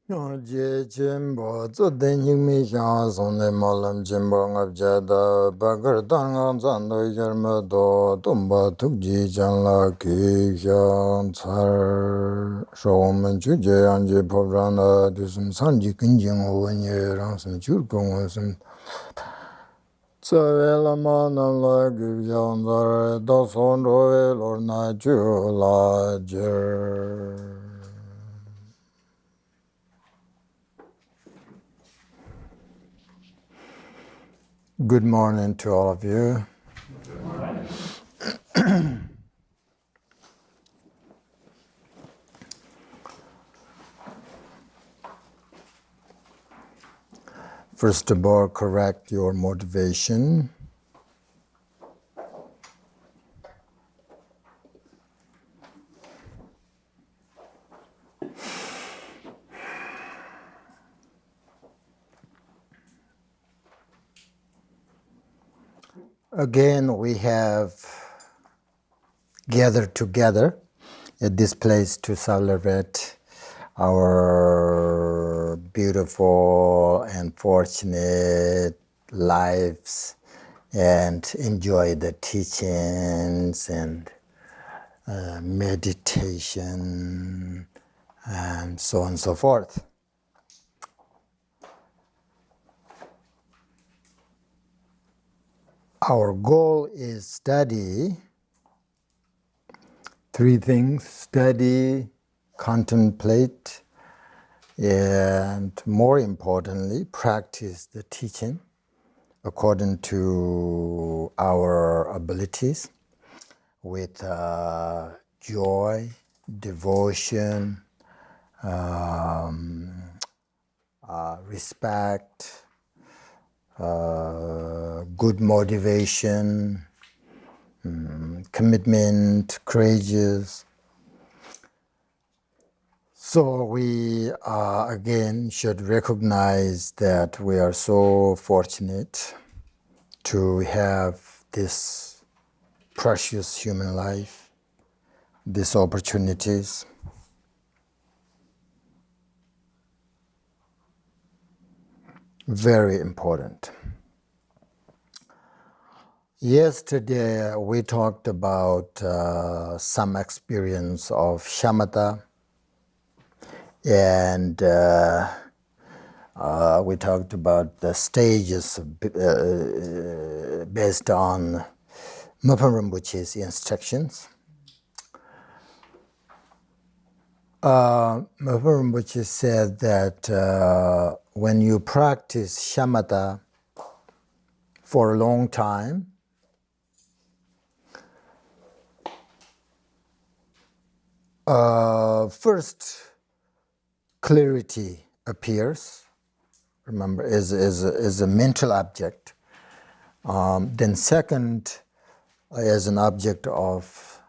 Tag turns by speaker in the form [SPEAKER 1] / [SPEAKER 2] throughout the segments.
[SPEAKER 1] Je Khenpo Tsote Nyingma Lineage Malam Khenpo Ngabjada Bakar Tangan Zando Yarmado Tumba Tukji Janla Ki Hyang Tsar Shomen Chuje Anje Pobrana Dusum Sanji Kunjing Wenye Rangsum Churkung Sum Tsavela Manala Ki Hyang Tsar Dason Roe Lorna Chula Jer. Good morning to all of you. First of all, correct your motivation. Again, we have gathered together at this place to celebrate our beautiful and fortunate lives and enjoy the teachings and meditation and so on and so forth. Our goal is study three things: study, contemplate, and more importantly, practice the teaching according to our abilities with joy, devotion, respect, good motivation, commitment, courageous. So we again should recognize that we are so fortunate to have this precious human life, these opportunities. Very important. Yesterday we talked about some experience of shamatha, and we talked about the stages based on Möpön Rinpoche's instructions. Möpön Rinpoche said that when you practice shamatha for a long time, first clarity appears. Remember, is a mental object. Then second, as an object of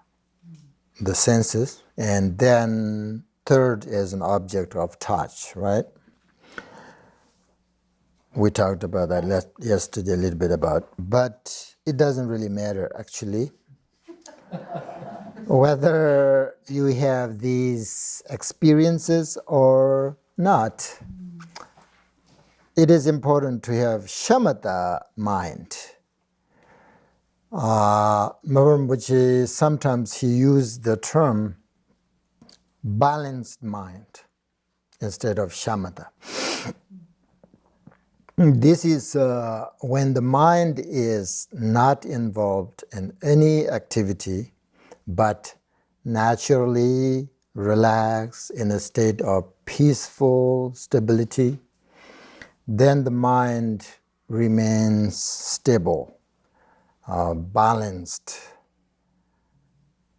[SPEAKER 1] the senses, and then third as an object of touch, right? We talked about that yesterday a little bit about, but it doesn't really matter actually whether you have these experiences or not. It is important to have shamatha mind. Möpön Rinpoche, sometimes he used the term balanced mind instead of shamatha. This is when the mind is not involved in any activity, but naturally relaxed in a state of peaceful stability, then the mind remains stable, balanced,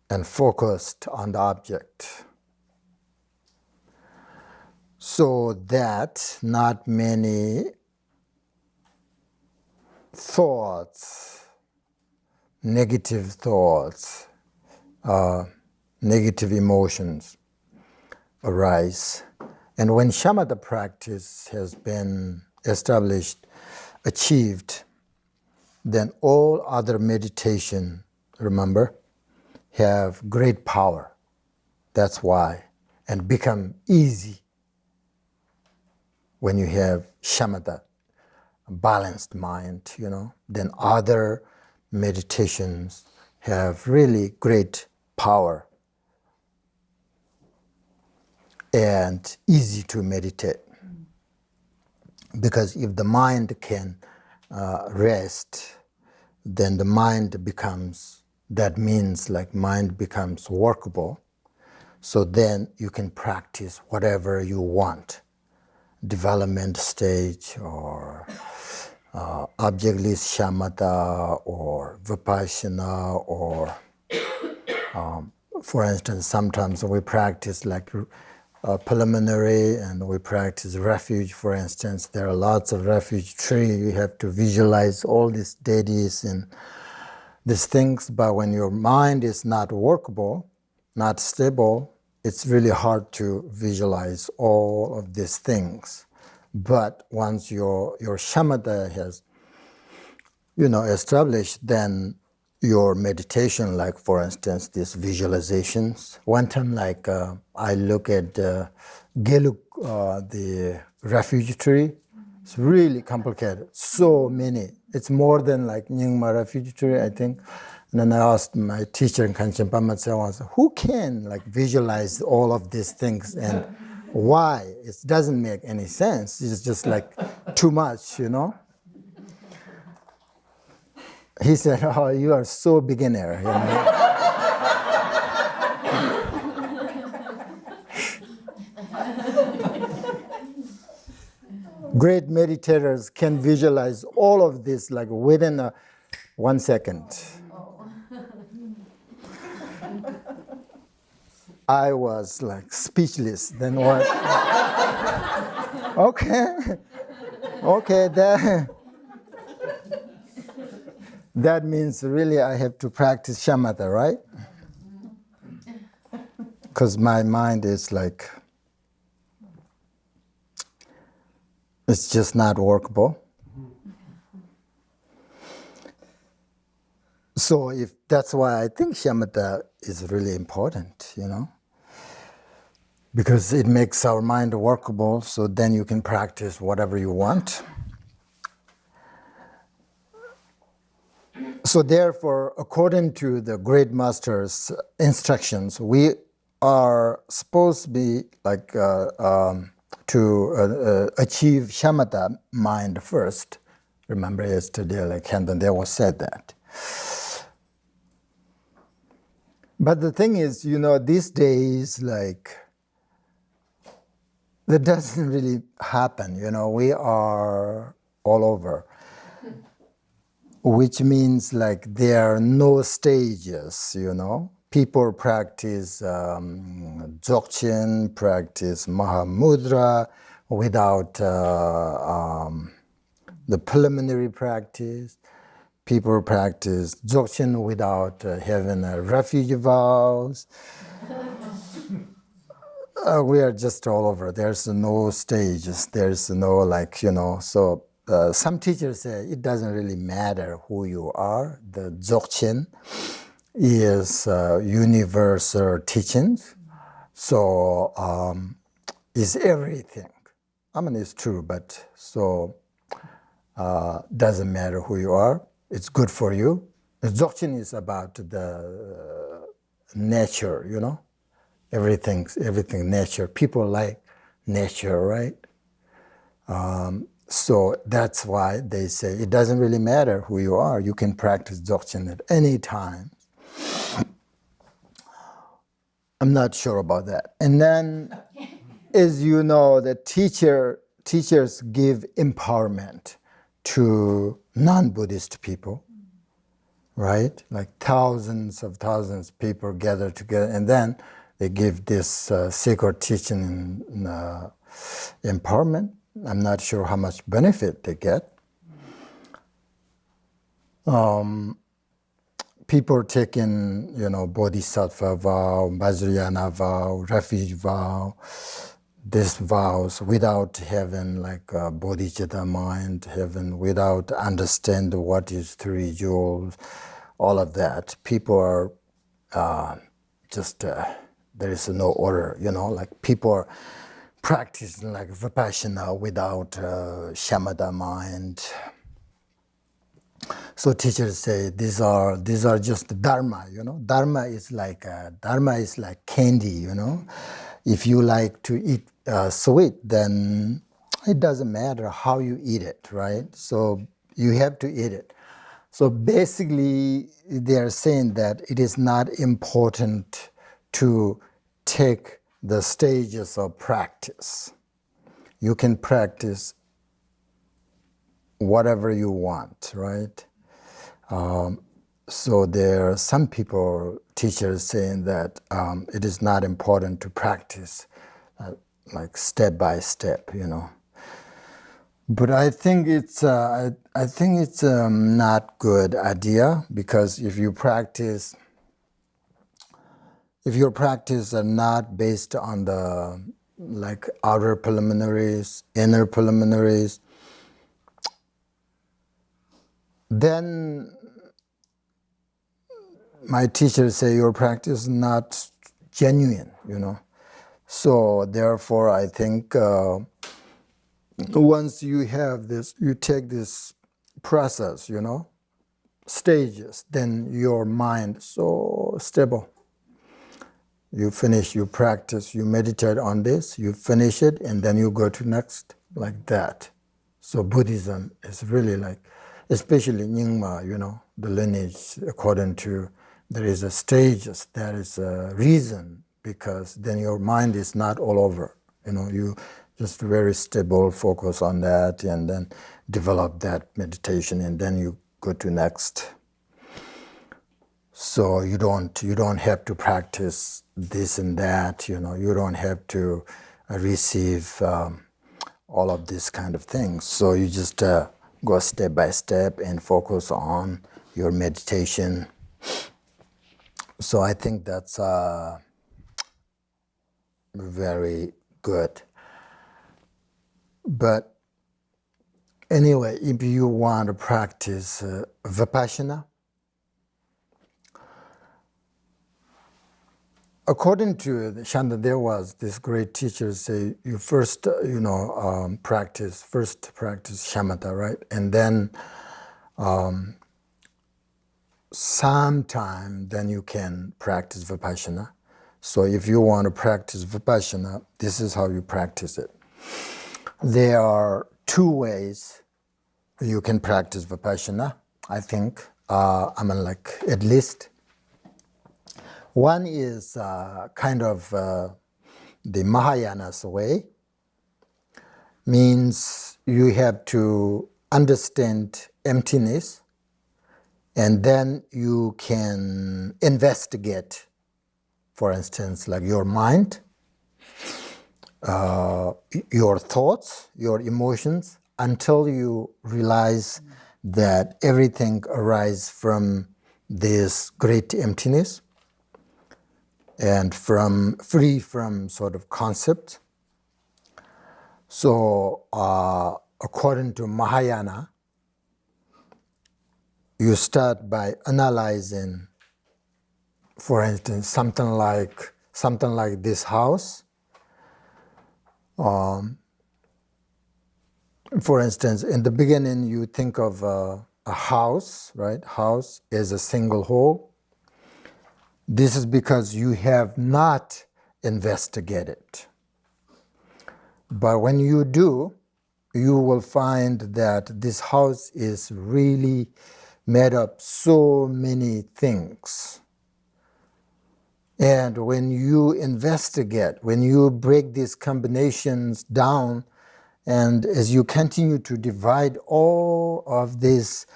[SPEAKER 1] and focused on the object, so that not many thoughts, negative thoughts, negative emotions arise. And when shamatha practice has been established, achieved, then all other meditation, remember, have great power. That's why, and become easy. when you have shamatha, balanced mind, then other meditations have really great power and easy to meditate. Because if the mind can rest, then the mind becomes, that means like mind becomes workable. So then you can practice whatever you want, development stage or objectless shamatha or vipaśyanā, or for instance, sometimes we practice like preliminary and we practice refuge, for instance. There are lots of refuge tree. You have to visualize all these deities and these things, but when your mind is not workable, not stable, it's really hard to visualize all of these things. But once your shamatha has, established, then your meditation, like for instance, these visualizations. One time, I look at Geluk, the refuge tree. It's really complicated. So many. It's more than like Nyingma refuge tree, I think. And then I asked my teacher in Kanchen Pamatse, who can visualize all of these things and why? It doesn't make any sense. It's just too much, He said, "Oh, you are so beginner." Great meditators can visualize all of this within 1 second. I was speechless. Then what? Okay, that means really I have to practice shamatha, right? Because my mind is it's just not workable. So if that's why I think shamatha is really important, because it makes our mind workable, so then you can practice whatever you want. So therefore, according to the great master's instructions, we are supposed to be to achieve shamatha mind first. Remember yesterday, Khenpo there was said that. But the thing is, these days, that doesn't really happen. We are all over. Which means there are no stages, People practice dzogchen, practice mahamudra without the preliminary practice. People practice dzogchen without having refuge vows. We are just all over. There's no stages. There's no so some teachers say it doesn't really matter who you are. The dzogchen is universal teachings. So is everything. It's true, but doesn't matter who you are. It's good for you. The dzogchen is about the nature, Everything nature. People like nature, right? So that's why they say it doesn't really matter who you are. You can practice dzogchen at any time. I'm not sure about that. And then, as you know, the teachers give empowerment to non-Buddhist people, right? Thousands of people gather together, and then they give this sacred teaching empowerment. I'm not sure how much benefit they get. People taking, bodhisattva vow, vajrayana vow, refuge vow, these vows without having a bodhicitta mind, without understanding what is three jewels, all of that. People are just, there is no order, people are practice like vipaśyanā without shamatha mind. So teachers say these are just dharma, Dharma is like candy, If you like to eat sweet, then it doesn't matter how you eat it, right? So you have to eat it. So basically, they are saying that it is not important to take the stages of practice. You can practice whatever you want, right? So there are some people, teachers, saying that it is not important to practice like step by step, But I think it's not good idea, because if your practice are not based on the like outer preliminaries, inner preliminaries, then my teachers say your practice is not genuine, So therefore, I think once you have this, you take this process, stages, then your mind is so stable. You finish, you practice, you meditate on this, you finish it, and then you go to next, like that. So Buddhism is really like, especially Nyingma, the lineage, according to, there is a stages, there is a reason, because then your mind is not all over. You just very stable, focus on that, and then develop that meditation, and then you go to next. So you don't have to practice this and that, You don't have to receive all of these kind of things. So you just go step by step and focus on your meditation. So I think that's very good. But anyway, if you want to practice vipaśyanā, according to Shanta, there was this great teacher say you first, practice shamatha, right? And then sometime then you can practice vipaśyanā. So if you want to practice vipaśyanā, this is how you practice it. There are two ways you can practice vipaśyanā, I think. At least. One is kind of the Mahayana's way, means you have to understand emptiness, and then you can investigate, for instance, like your mind, your thoughts, your emotions, until you realize that everything arises from this great emptiness and free from sort of concept. So according to Mahayana, you start by analyzing, for instance, something like this house. For instance, in the beginning, you think of a house, right? House is a single whole. This is because you have not investigated. But when you do, you will find that this house is really made up so many things. And when you investigate, when you break these combinations down, and as you continue to divide all of these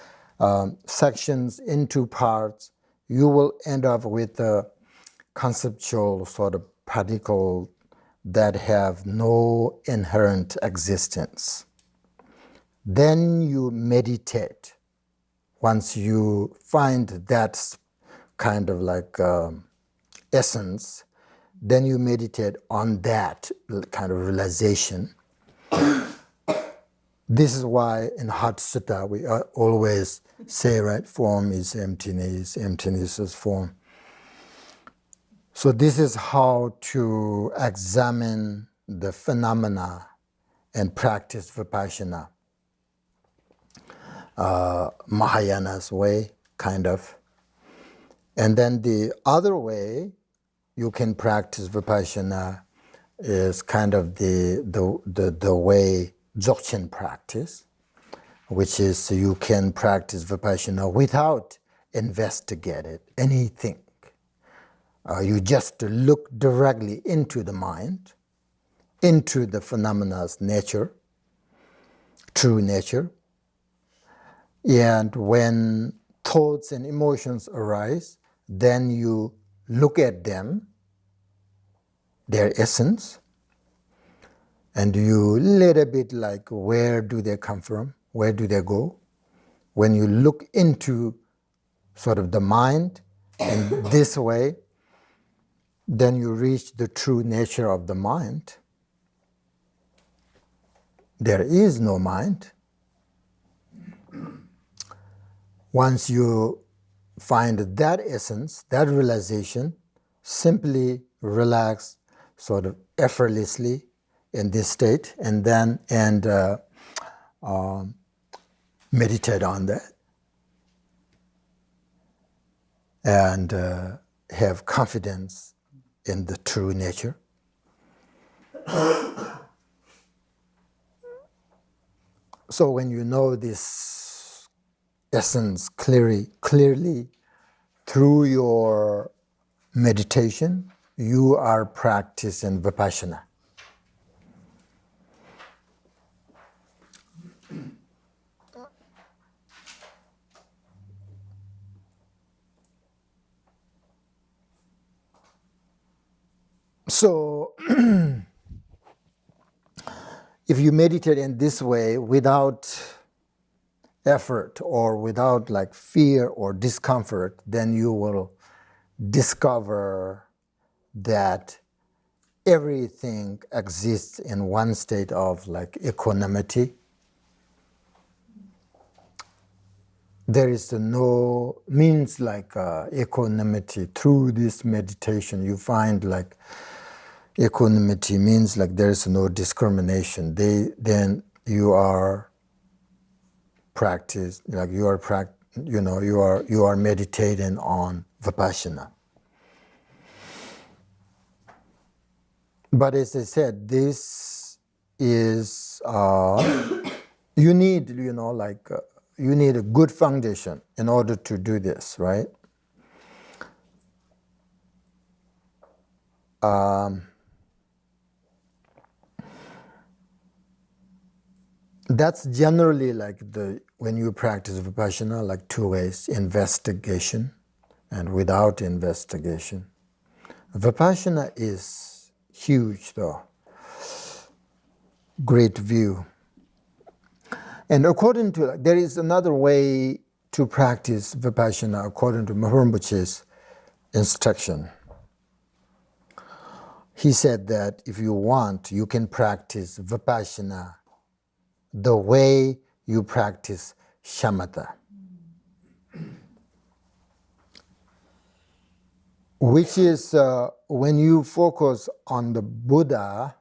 [SPEAKER 1] sections into parts, you will end up with a conceptual sort of particle that have no inherent existence. Then you meditate. Once you find that kind of like essence, then you meditate on that kind of realization. This is why in Heart Sutta we always say, right, form is emptiness, emptiness is form. So this is how to examine the phenomena and practice Vipassana. Mahayana's way, kind of. And then the other way you can practice Vipassana is kind of the way Dzogchen practice, which is you can practice Vipassana without investigating anything. You just look directly into the mind, into the phenomena's nature, true nature. And when thoughts and emotions arise, then you look at them, their essence, and you little bit like where do they come from, where do they go. When you look into sort of the mind in this way, then you reach the true nature of the mind. There is no mind. Once you find that essence, that realization, simply relax sort of effortlessly in this state and then meditate on that and have confidence in the true nature. So when you know this essence clearly through your meditation, you are practicing Vipassana. So, if you meditate in this way without effort or without like fear or discomfort, then you will discover that everything exists in one state of like equanimity. There is no means like equanimity through this meditation. You find like equanimity means like there is no discrimination. Then you are practice like you are meditating on Vipassana. But as I said, this is you need you need a good foundation in order to do this, right? That's generally like when you practice Vipassana, like two ways: investigation and without investigation. Vipassana is huge, though. Great view. And according to, there is another way to practice Vipassana according to Rinpoche's instruction. He said that if you want, you can practice Vipassana the way you practice Shamatha, which is when you focus on the Buddha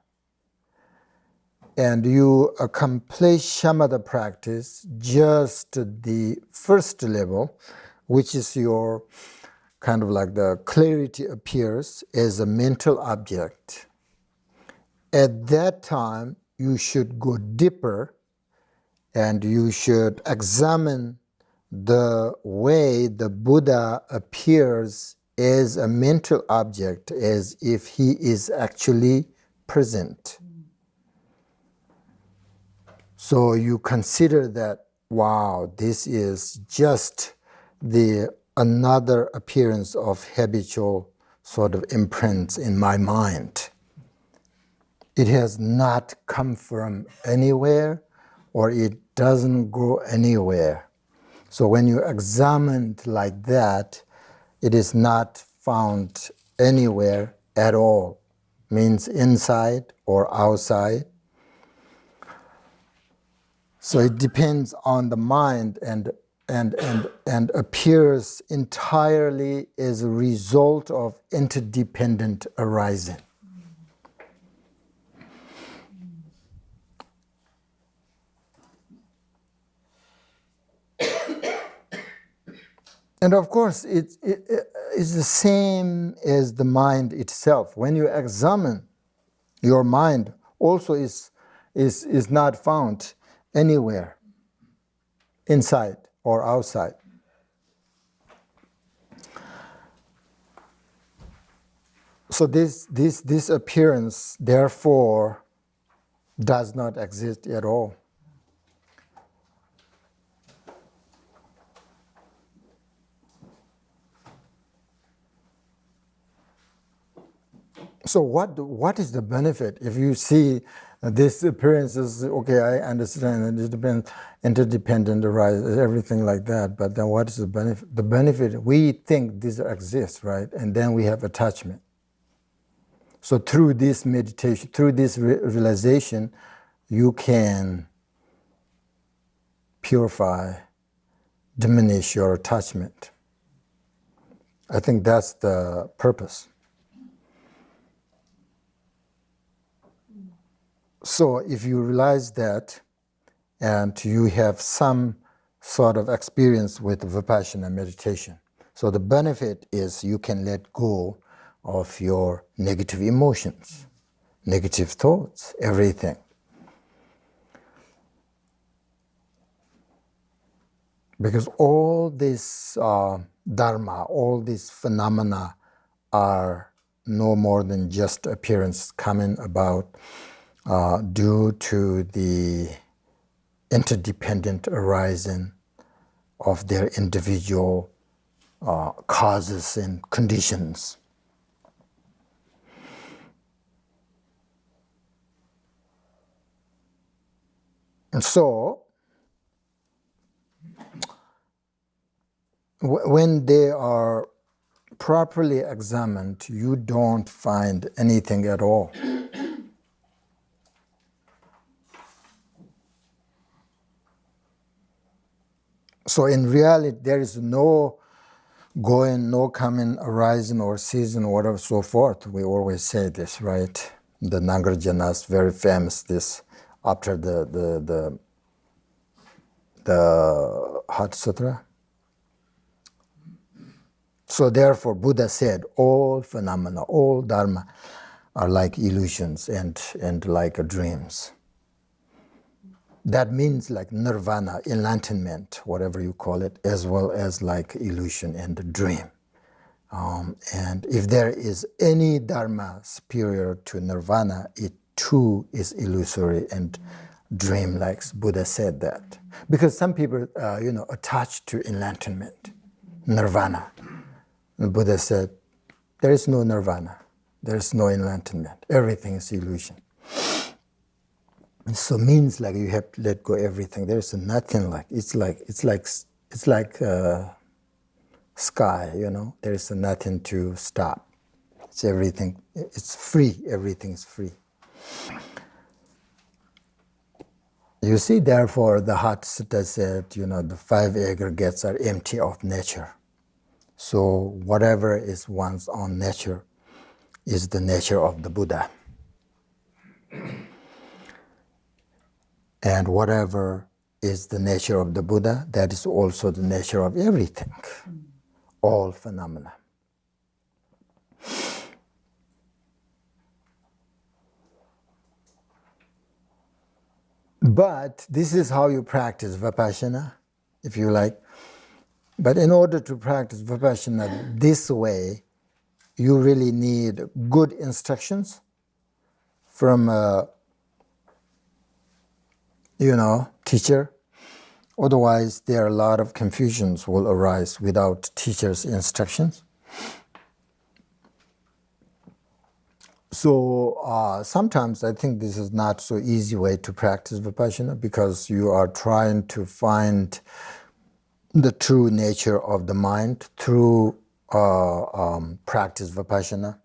[SPEAKER 1] and you accomplish Shamatha practice, just the first level, which is your kind of like the clarity appears as a mental object. At that time, you should go deeper and you should examine the way the Buddha appears as a mental object, as if he is actually present. So you consider that, wow, this is just another appearance of habitual sort of imprints in my mind. It has not come from anywhere, or it doesn't go anywhere. So when you examine it like that, it is not found anywhere at all. Means inside or outside. So it depends on the mind and appears entirely as a result of interdependent arising. And of course, it's the same as the mind itself. When you examine your mind, also is not found anywhere inside or outside. So this appearance, therefore, does not exist at all. So what is the benefit if you see this appearance is okay? I understand it depends, interdependent, arises, everything like that. But then what is the benefit? The benefit, we think this exists, right? And then we have attachment. So through this meditation, through this realization, you can purify, diminish your attachment. I think that's the purpose. So if you realize that and you have some sort of experience with Vipassana meditation, so the benefit is you can let go of your negative emotions, negative thoughts, everything. Because all this dharma, all these phenomena are no more than just appearance coming about due to the interdependent arising of their individual causes and conditions. And so, when they are properly examined, you don't find anything at all. So in reality, there is no going, no coming, arising or ceasing, or whatever, so forth. We always say this, right? The Nagarjuna's very famous this after the Heart Sutra. So therefore, Buddha said, all phenomena, all dharma are like illusions and like dreams. That means like nirvana, enlightenment, whatever you call it, as well as like illusion and dream. And if there is any dharma superior to nirvana, it too is illusory and dream-like. Buddha said that. Because some people, attach to enlightenment, nirvana. And Buddha said, there is no nirvana, there is no enlightenment. Everything is illusion. So means like you have to let go everything. There is nothing like it's like sky. There is nothing to stop. It's everything. It's free. Everything is free. You see, therefore, the Heart Sutta said, the 5 aggregates are empty of nature. So whatever is one's own nature is the nature of the Buddha. And whatever is the nature of the Buddha, that is also the nature of everything, all phenomena. But this is how you practice Vipassana, if you like. But in order to practice Vipassana this way, you really need good instructions from a teacher. Otherwise, there are a lot of confusions will arise without teacher's instructions. So sometimes I think this is not so easy way to practice Vipassana because you are trying to find the true nature of the mind through practice Vipassana.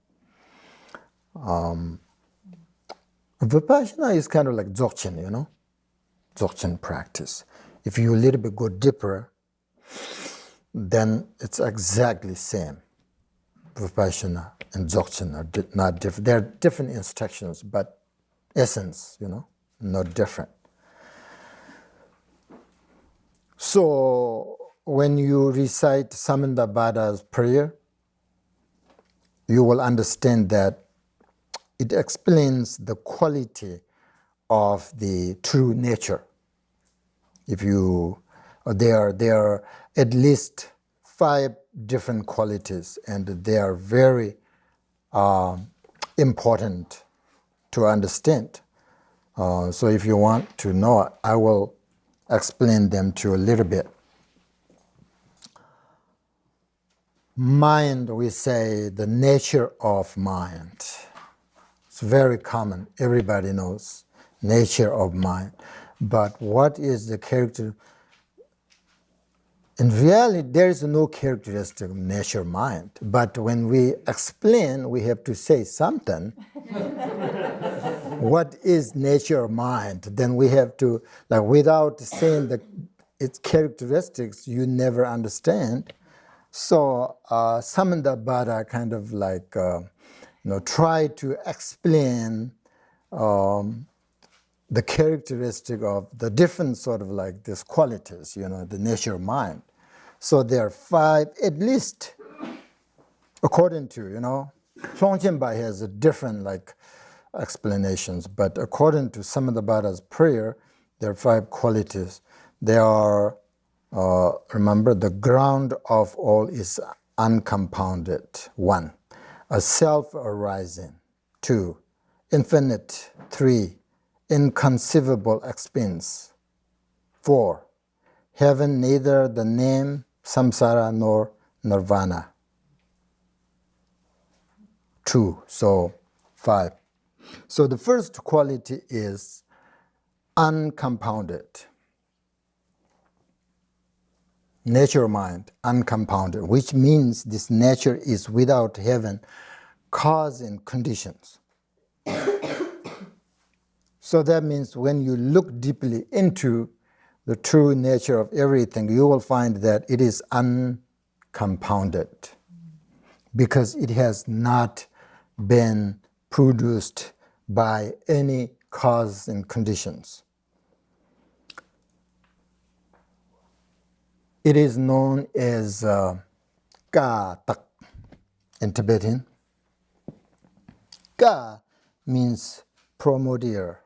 [SPEAKER 1] Vipassana is kind of like Dzogchen, Dzogchen practice. If you a little bit go deeper, then it's exactly same. Vipassana and Dzogchen are not different. They're different instructions, but essence, not different. So when you recite Samandabhada's prayer, you will understand that it explains the quality of the true nature. There are at least 5 different qualities, and they are very important to understand. So if you want to know, I will explain them to you a little bit. Mind, we say the nature of mind. It's very common. Everybody knows nature of mind. But what is the character? In reality, there is no characteristic of nature of mind. But when we explain, we have to say something. What is nature of mind? Then we have to, like, without saying its characteristics, you never understand. So Samandabhada kind of like, try to explain the characteristic of the different sort of like these qualities, the nature of mind. So there are 5, at least, according to, Longchenpa has a different like explanations, but according to Samandabhada's prayer, there are 5 qualities. They are, remember, the ground of all is uncompounded, 1. A self-arising, 2. Infinite, 3. Inconceivable expense, 4. Having neither the name samsara nor nirvana, 2. So 5. So the first quality is uncompounded. Nature of mind, uncompounded, which means this nature is without having cause and conditions. So that means when you look deeply into the true nature of everything, you will find that it is uncompounded because it has not been produced by any cause and conditions. It is known as ka tak in Tibetan. Ka means primordial,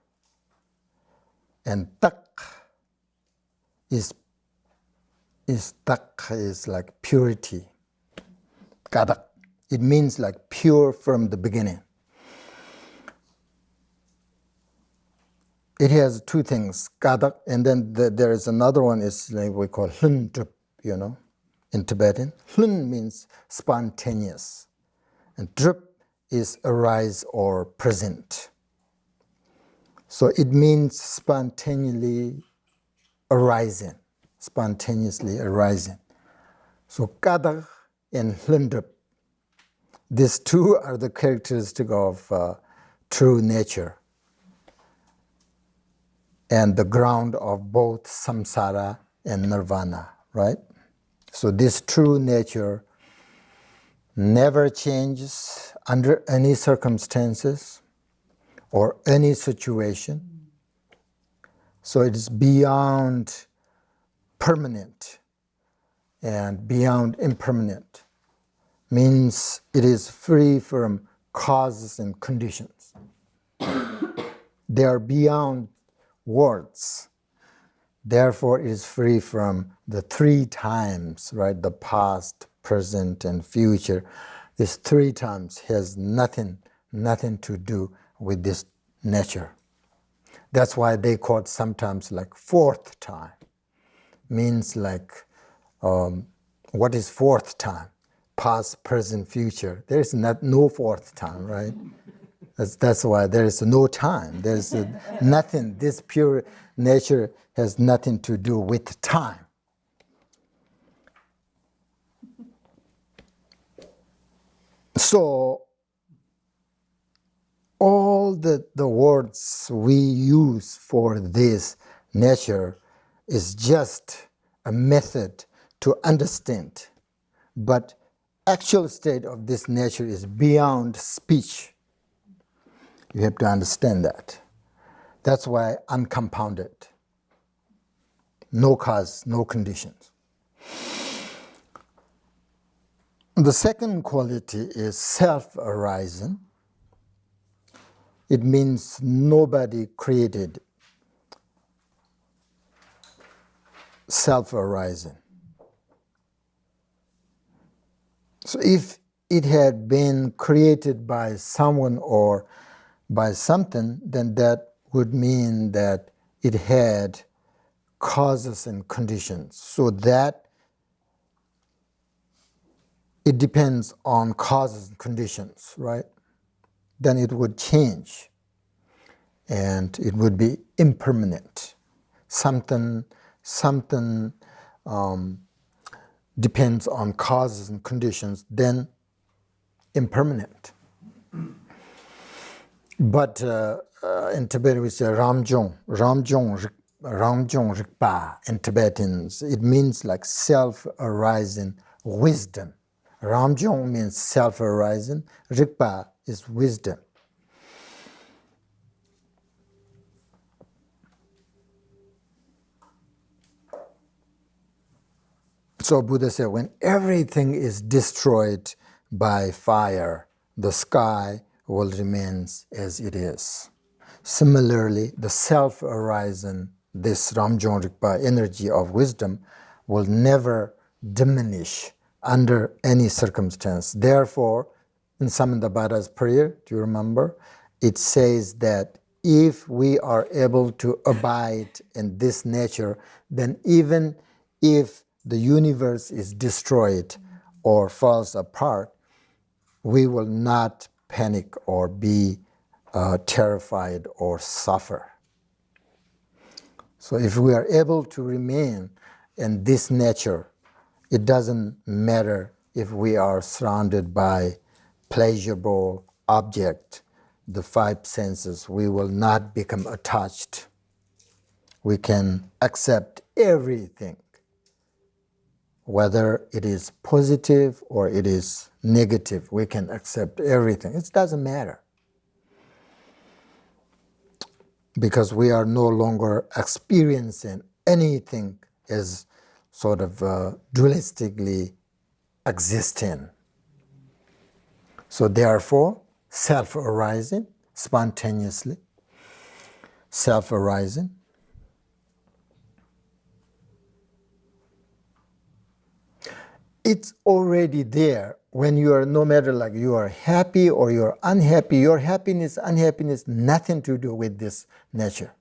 [SPEAKER 1] and tak is like purity. Kadak. It means like pure from the beginning. It has 2 things, kadak, and then there is another one is like we call hlun drup, in Tibetan. Hlun means spontaneous, and drup is arise or present. So it means spontaneously arising. So kadak and hlun drup, these 2 are the characteristics of true nature and the ground of both samsara and nirvana, right? So this true nature never changes under any circumstances or any situation. So it is beyond permanent and beyond impermanent. Means it is free from causes and conditions. They are beyond words. Therefore, it is free from the 3 times, right? The past, present, and future. This 3 times has nothing to do with this nature. That's why they call it sometimes like 4th time. Means like, what is 4th time? Past, present, future. There is no 4th time, right? That's why there is no time. There's nothing. This pure nature has nothing to do with time. So all the words we use for this nature is just a method to understand. But actual state of this nature is beyond speech. You have to understand that. That's why uncompounded. No cause, no conditions. The second quality is self-arising. It means nobody created self-arising. So if it had been created by someone or by something, then that would mean that it had causes and conditions. So that it depends on causes and conditions, right? Then it would change and it would be impermanent. Something depends on causes and conditions, then impermanent. But in Tibetan we say Ramjong Rigpa in Tibetans. It means like self-arising wisdom. Ramjong means self-arising, Rigpa is wisdom. So Buddha said, when everything is destroyed by fire, the sky will remain as it is. Similarly, the self-arising, this Ramjong Rigpa energy of wisdom will never diminish under any circumstance. Therefore, in Samantabhada's prayer, do you remember? It says that if we are able to abide in this nature, then even if the universe is destroyed or falls apart, we will not panic or be terrified or suffer. So if we are able to remain in this nature, it doesn't matter if we are surrounded by pleasurable object, the five senses, we will not become attached. We can accept everything, whether it is positive or it is negative. We can accept everything. It doesn't matter. Because we are no longer experiencing anything as sort of dualistically existing. So therefore, self-arising, spontaneously, self-arising. It's already there when you are, no matter like you are happy or you are unhappy, your happiness, unhappiness, nothing to do with this nature.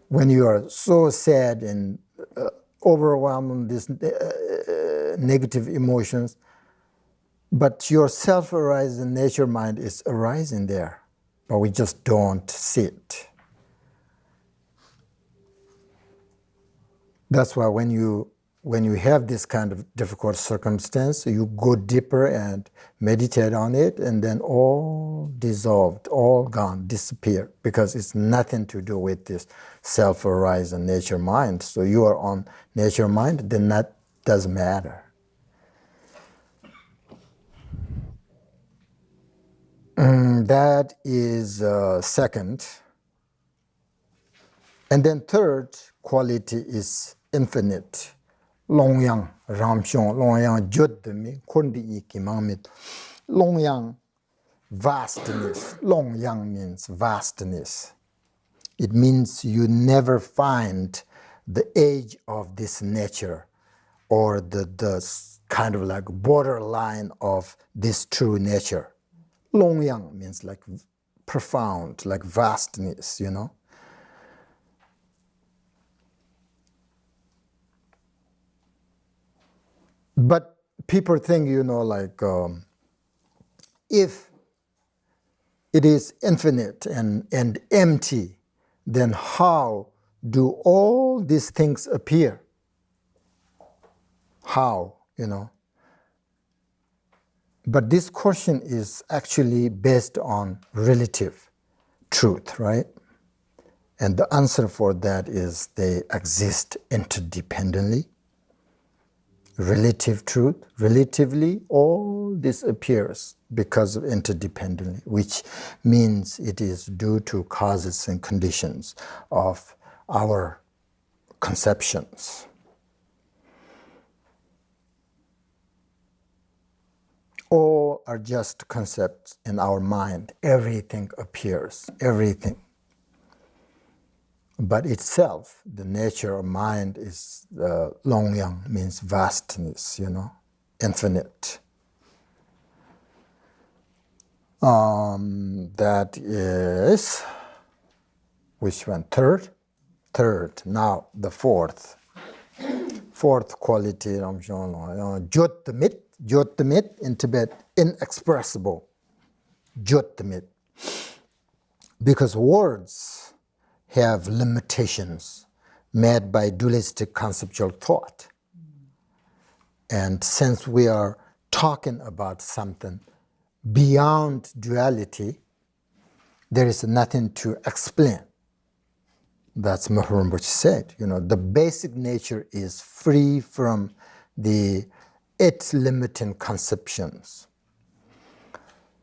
[SPEAKER 1] When you are so sad and overwhelmed with these negative emotions, but your self-arising nature mind is arising there, but we just don't see it. That's why when you have this kind of difficult circumstance, you go deeper and meditate on it, and then all dissolved, all gone, disappear, because it's nothing to do with this self-arising nature mind. So you are on nature mind, then that doesn't matter. That is second. And then third quality is infinite. Longyang Ramshong, Longyang Jodami, Kondi Ikimamit. Longyang, vastness. Longyang means vastness. It means you never find the edge of this nature or the kind of like borderline of this true nature. Longyang means like profound, like vastness, you know. But people think, you know, like if it is infinite and empty, then how do all these things appear? How, you know? But this question is actually based on relative truth, right? And the answer for that is they exist interdependently. Relative truth, relatively, all this appears because of interdependently, which means it is due to causes and conditions of our conceptions. All are just concepts in our mind. Everything appears, everything. But itself, the nature of mind is longyang, means vastness, infinite. That is, which one? Third. Now the fourth quality, Jyotamit in Tibet, inexpressible. Jyotamit. Because words have limitations made by dualistic conceptual thought. And since we are talking about something beyond duality, there is nothing to explain. That's Maharaj Rinpoche said. The basic nature is free from its limiting conceptions.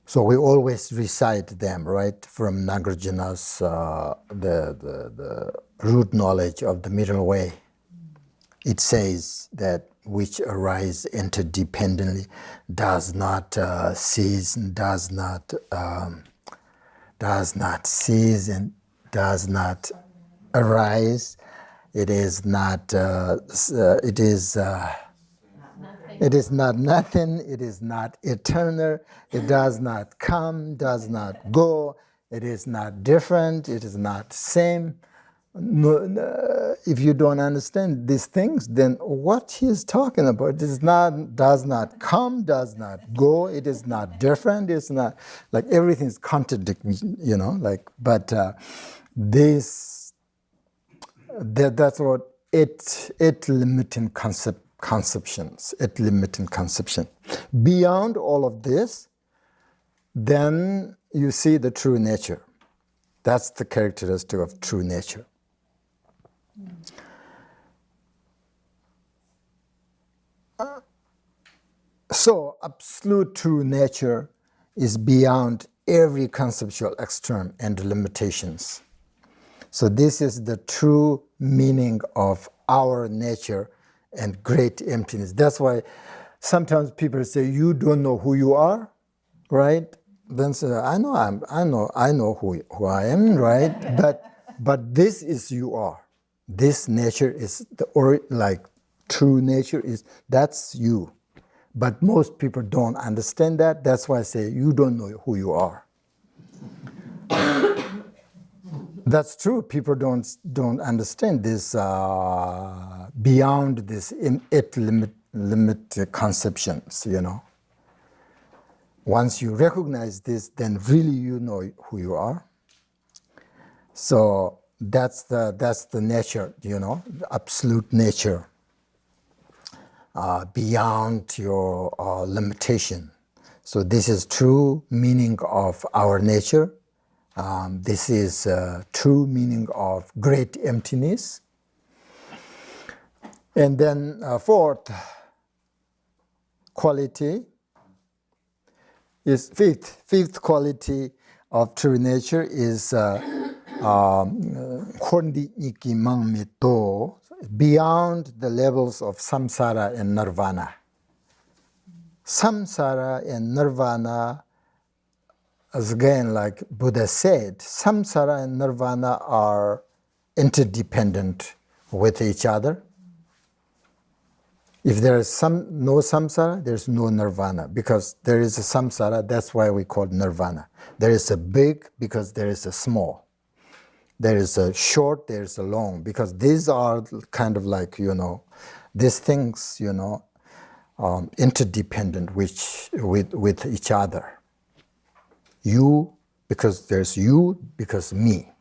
[SPEAKER 1] So we always recite them, right, from Nagarjuna's the root knowledge of the middle way. It says that which arise interdependently, does not cease, and does not cease, and does not arise. It is not. It is not nothing, it is not eternal, it does not come, does not go, it is not different, it is not same. No, if you don't understand these things, then what he is talking about, it is not, does not come, does not go, it is not different, it's not, like everything is contradicting, but that's what it limiting conceptions, it limiting conception. Beyond all of this, then you see the true nature. That's the characteristic of true nature. So absolute true nature is beyond every conceptual external and limitations. So this is the true meaning of our nature and great emptiness. That's why sometimes people say, you don't know who you are, right? Then say, I know who I am, right? But this is you are. This nature is true nature is, that's you. But most people don't understand that. That's why I say, you don't know who you are. That's true. People don't understand this beyond this limit conceptions. Once you recognize this, then really you know who you are. So that's the nature. The absolute nature beyond your limitation. So this is true meaning of our nature. This is true meaning of great emptiness. And then fourth quality is fifth quality of true nature is beyond the levels of samsara and nirvana. Samsara and nirvana, as again, like Buddha said, samsara and nirvana are interdependent with each other. If there is no samsara, there's no nirvana. Because there is a samsara, that's why we call it nirvana. There is a big because there is a small. There is a short, there is a long. Because these are kind of like, these things, interdependent with each other. You, because there's you, because me.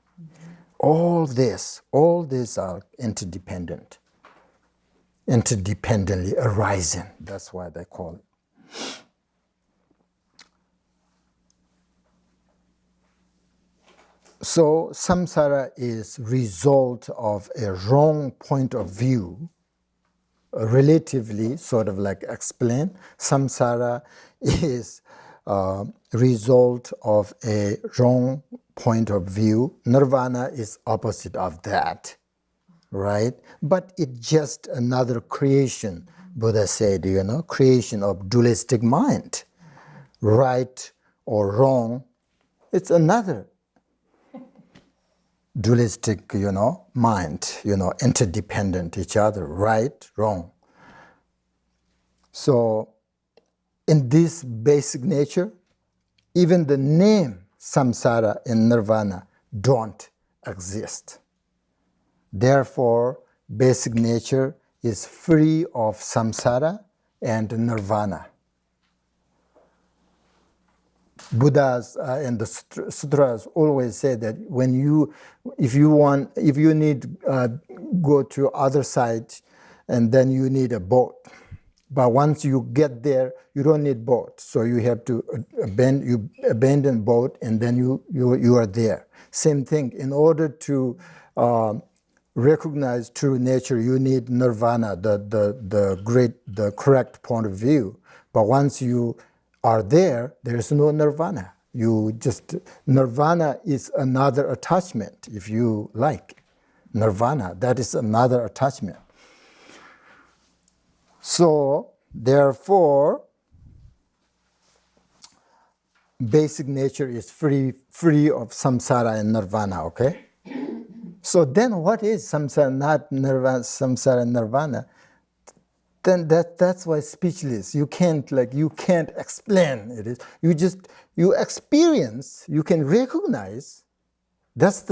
[SPEAKER 1] All these are interdependent. Interdependently arising. That's why they call it. So samsara is result of a wrong point of view, relatively sort of like explain. Samsara is result of a wrong point of view. Nirvana is opposite of that. right? But it's just another creation, Buddha said, creation of dualistic mind. Right or wrong, it's another dualistic, mind, interdependent each other, right, wrong. So in this basic nature, even the name samsara and nirvana don't exist. Therefore, basic nature is free of samsara and nirvana. Buddhas and the sutras always say that if you need go to other side, and then you need a boat. But once you get there, you don't need boat. So you have to abandon boat, and then you are there. Same thing. In order to recognize true nature, you need nirvana, the correct point of view. But once you are there is no nirvana. Nirvana is another attachment, if you like. Nirvana, that is another attachment. So, therefore, basic nature is free of samsara and nirvana, okay? So then what is samsara, not nirvana, samsara and nirvana? Then that's why speechless. You can't explain it. You experience, you can recognize. That's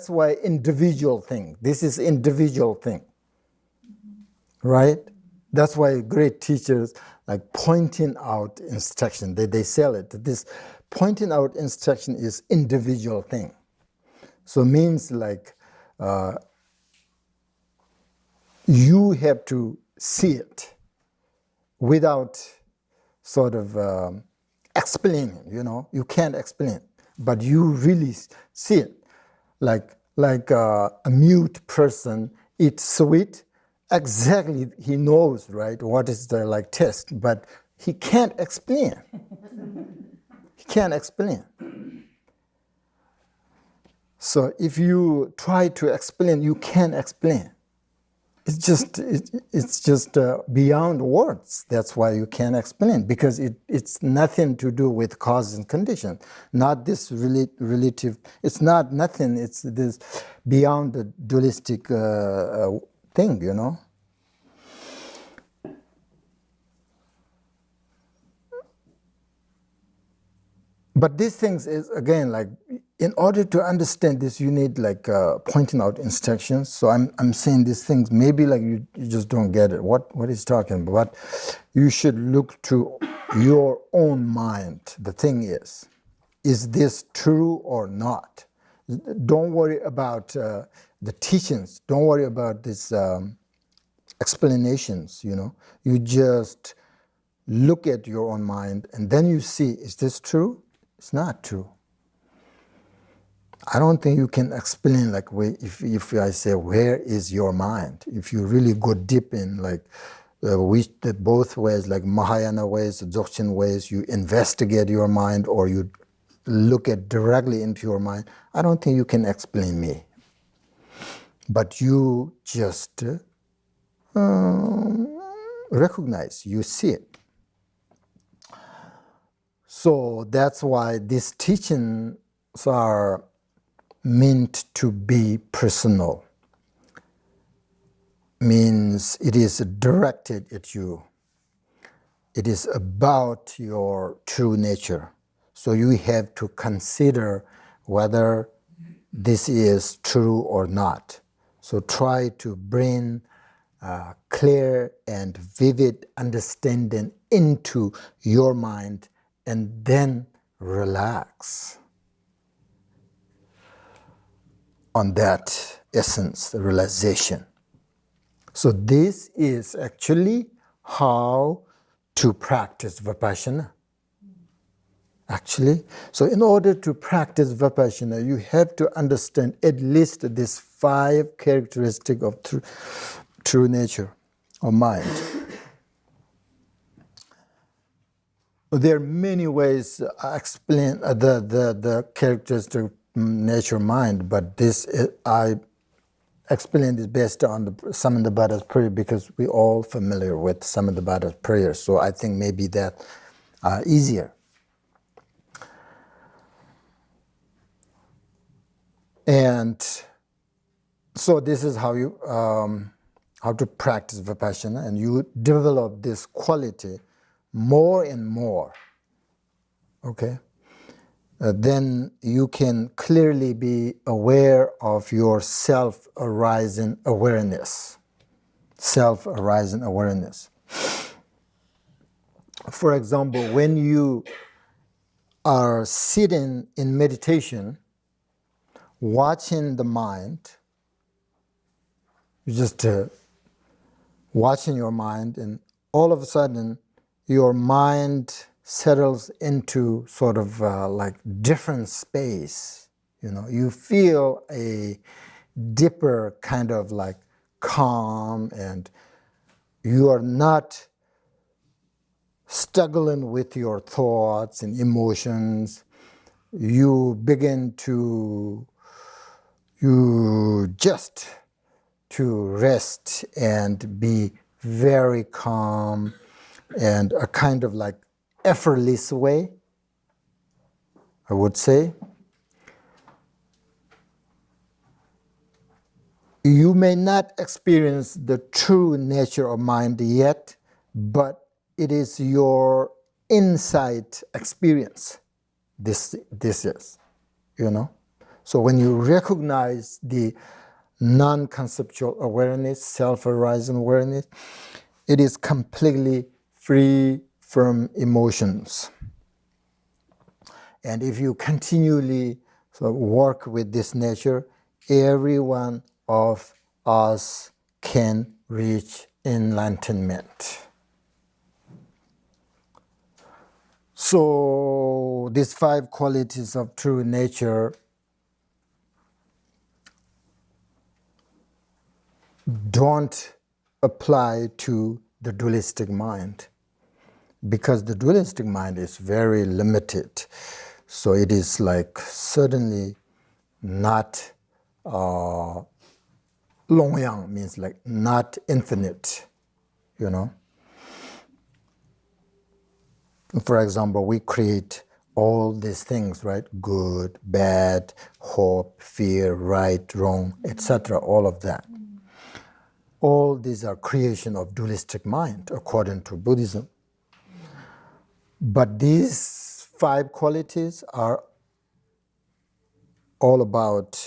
[SPEAKER 1] why individual thing. This is individual thing, right? That's why great teachers pointing out instruction. They sell it. This pointing out instruction is individual thing. So means you have to see it without sort of explaining, You can't explain, but you really see it. Like a mute person eats sweet, exactly he knows, right, what is the taste, but he can't explain. He can't explain. So if you try to explain, you can't explain. It's just beyond words. That's why you can't explain, because it's nothing to do with cause and condition. Not this relative. It's not nothing. It's this beyond the dualistic thing, But these things is, again, in order to understand this, you need pointing out instructions. So I'm saying these things, maybe you just don't get it. What he's talking about. But you should look to your own mind. The thing is this true or not? Don't worry about the teachings. Don't worry about these explanations, You just look at your own mind, and then you see, is this true? It's not true. I don't think you can explain if I say, where is your mind? If you really go deep in both ways, like Mahayana ways, Dzogchen ways, you investigate your mind or you look at directly into your mind, I don't think you can explain me. But you just recognize, you see it. So that's why these teachings are meant to be personal. Means it is directed at you. It is about your true nature. So you have to consider whether this is true or not. So try to bring clear and vivid understanding into your mind, and then relax on that essence, the realization. So this is actually how to practice Vipashyana. Actually, so in order to practice Vipashyana, you have to understand at least these 5 characteristics of true nature or mind. There are many ways to explain the characteristics nature mind, but I explained it based on the Shamatha Buddha's prayer because we're all familiar with Shamatha Buddha's prayer. So I think maybe that easier. And so this is how you how to practice Vipassana, and you develop this quality more and more. Okay. Then you can clearly be aware of your self-arising awareness. Self-arising awareness. For example, when you are sitting in meditation, watching the mind, you just watching your mind, and all of a sudden your mind settles into sort of like different space. You know, you feel a deeper kind of like calm, and you are not struggling with your thoughts and emotions. You begin to just to rest and be very calm, and a kind of like effortless way, I would say. You may not experience the true nature of mind yet, but it is your insight experience. This is, you know. So when you recognize the non-conceptual awareness, self-arising awareness, it is completely free from emotions. And if you continually work with this nature, every one of us can reach enlightenment. So these 5 qualities of true nature don't apply to the dualistic mind, because the dualistic mind is very limited. So it is like certainly not longyang, means like not infinite, you know. For example, we create all these things, right? Good, bad, hope, fear, right, wrong, etc. All of that. All these are creation of dualistic mind according to Buddhism. But these 5 qualities are all about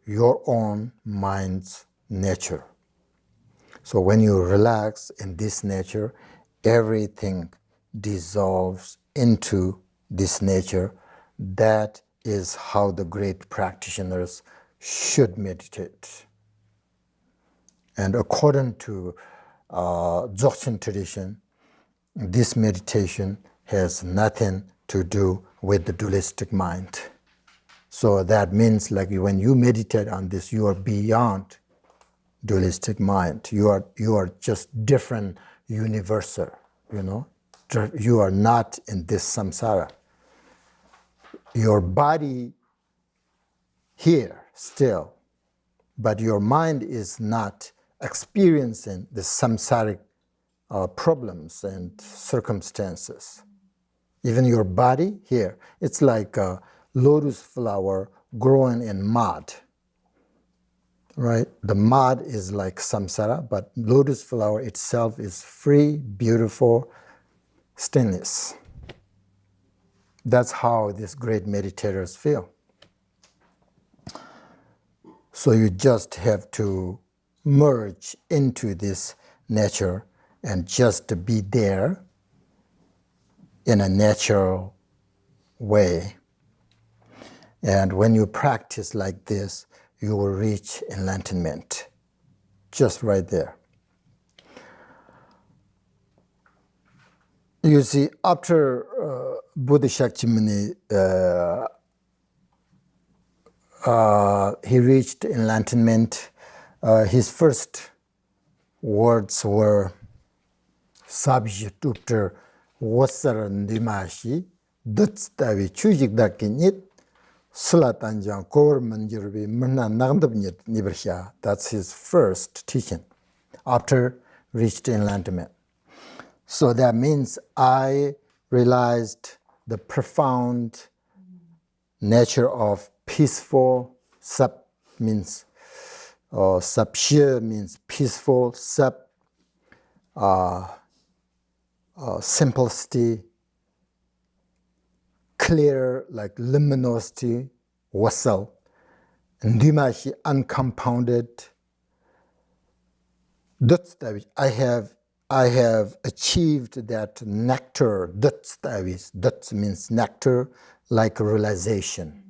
[SPEAKER 1] your own mind's nature. So when you relax in this nature, everything dissolves into this nature. That is how the great practitioners should meditate. And according to Dzogchen tradition, this meditation has nothing to do with the dualistic mind. So that means like when you meditate on this, you are beyond dualistic mind. You are just different universal, you know. You are not in this samsara. Your body here still, but your mind is not experiencing the samsaric problems and circumstances. Even your body here, it's like a lotus flower growing in mud, right? The mud is like samsara, but lotus flower itself is free, beautiful stillness. That's how these great meditators feel. So you just have to merge into this nature and just be there in a natural way. And when you practice like this, you will reach enlightenment, just right there. You see, after Buddha Shakyamuni, he reached enlightenment, his first words were Sabjitupter Wasara Ndimashi Dutstavi Chujik Dakinit Sulatanjang Kor Manjurbi Murna Nagdab Nibrhya. That's his first teaching after reached enlightenment. So that means I realized the profound nature of peaceful. Sap means sapshya means peaceful. Sap simplicity, clear like luminosity, wasal. Ndimashi uncompounded. I have achieved that nectar. That means nectar, like realization.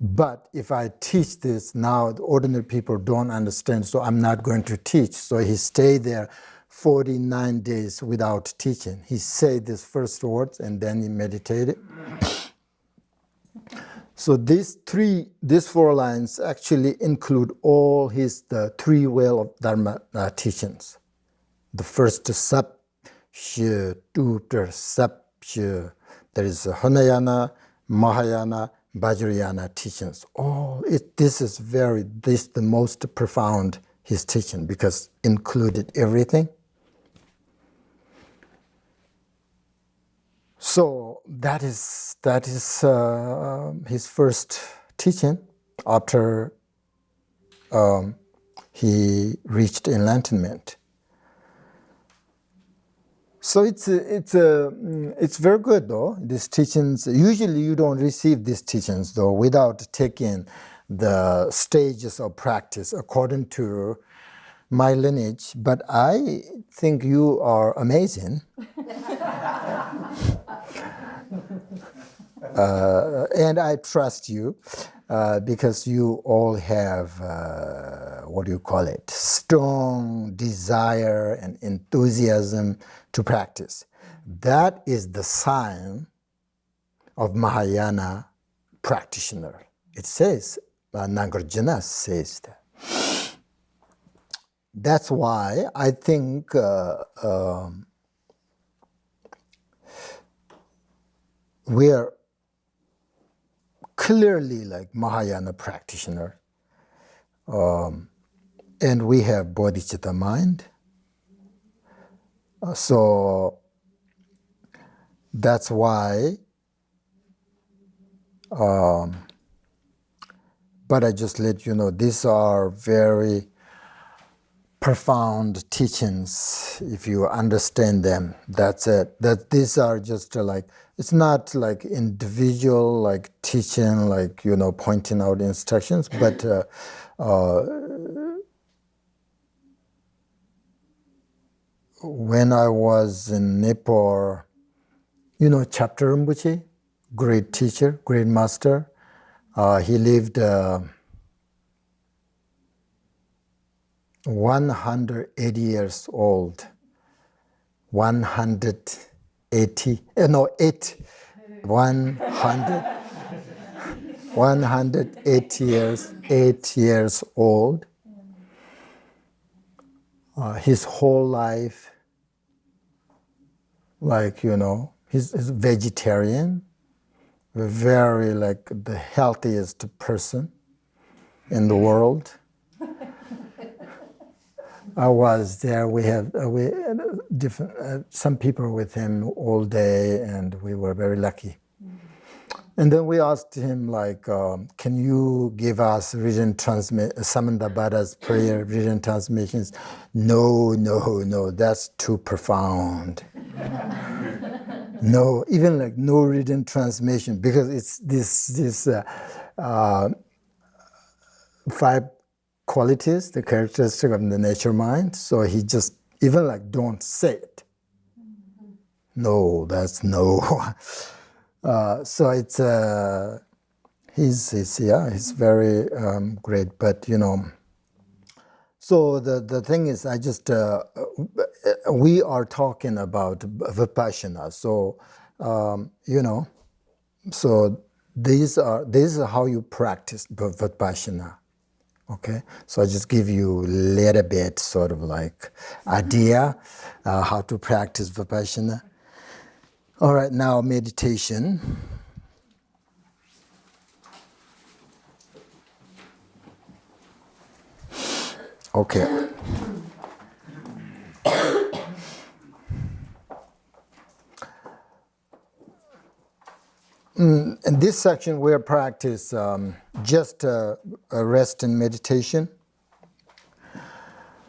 [SPEAKER 1] But if I teach this now, the ordinary people don't understand, so I'm not going to teach. So he stayed there 49 days without teaching. He said these first words and then he meditated. So these 4 lines actually include all the 3 well of Dharma teachings. The first sap, shya, tutor, sap, shya. There is Hinayana, Mahayana, Vajrayana teachings. This is the most profound his teaching because included everything. So that is his first teaching after he reached enlightenment. So it's very good though. These teachings, usually you don't receive these teachings though without taking the stages of practice according to my lineage. But I think you are amazing. And I trust you because you all have, strong desire and enthusiasm to practice. That is the sign of Mahayana practitioner. It says, Nagarjuna says that. That's why I think we are clearly like Mahayana practitioner, and we have bodhicitta mind. So that's why. But I just let you know these are very profound teachings. If you understand them, that's it. That these are just like, it's not like individual like teaching, like pointing out instructions, but when I was in Nepal, Chapter Rinpoche, great teacher, great master. He lived 180 years old. 180 years, 8 years old. His whole life, he's vegetarian, very like the healthiest person in the world. I was there. We had different some people with him all day, and we were very lucky. And then we asked him, can you give us written Samanthabhada's prayer written transmissions? No, that's too profound. No, even no written transmission, because it's this 5 qualities, the characteristic of the nature mind. So he just even don't say it. No, that's no. So it's he's very great. But so the thing is, I just we are talking about vipassana. So so these are how you practice vipassana. Okay, so I just give you a little bit sort of idea how to practice vipassana. All right, now meditation. Okay. In this section, we'll practice just a rest and meditation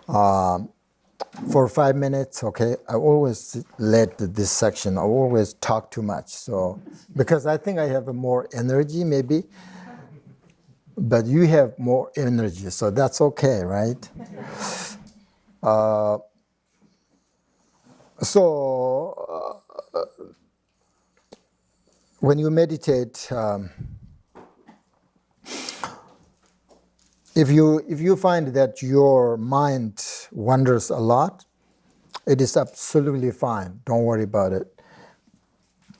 [SPEAKER 1] for 5 minutes. Okay, I always let this section. I always talk too much, so because I think I have more energy, maybe, but you have more energy, so that's okay, right? So when you meditate. If you find that your mind wanders a lot, it is absolutely fine. Don't worry about it.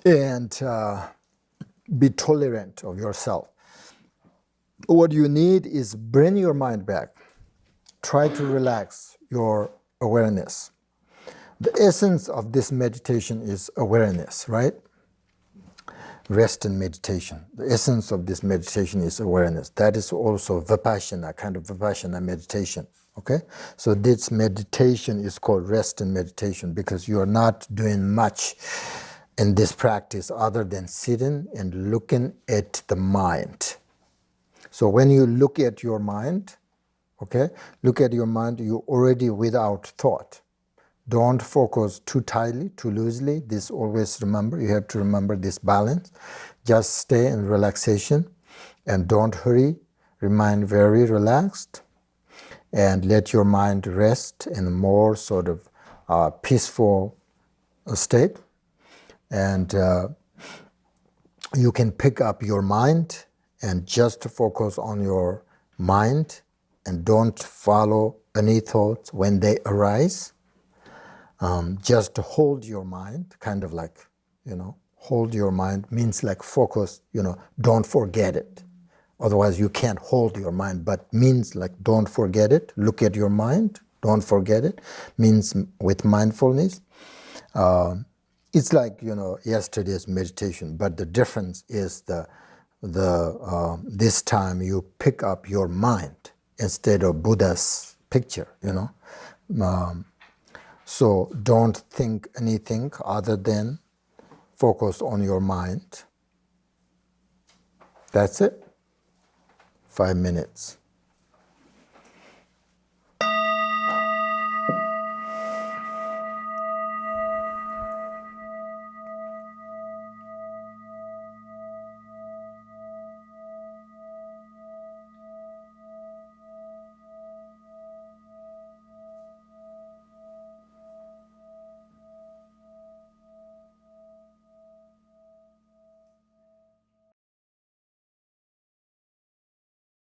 [SPEAKER 1] And be tolerant of yourself. What you need is bring your mind back. Try to relax your awareness. The essence of this meditation is awareness, right? Rest and meditation. The essence of this meditation is awareness. That is also vipaśyanā, kind of vipaśyanā meditation. Okay? So this meditation is called rest and meditation because you are not doing much in this practice other than sitting and looking at the mind. So when you look at your mind, okay, look at your mind, you're already without thought. Don't focus too tightly, too loosely. This always remember, you have to remember this balance. Just stay in relaxation and don't hurry. Remain very relaxed and let your mind rest in a more sort of peaceful state. And you can pick up your mind and just focus on your mind and don't follow any thoughts when they arise. Just hold your mind, kind of like, hold your mind means like focus, don't forget it. Otherwise you can't hold your mind, but means like don't forget it. Look at your mind, don't forget it. Means with mindfulness. It's like, yesterday's meditation, but the difference is this time you pick up your mind instead of Buddha's picture, So don't think anything other than focus on your mind. That's it. 5 minutes.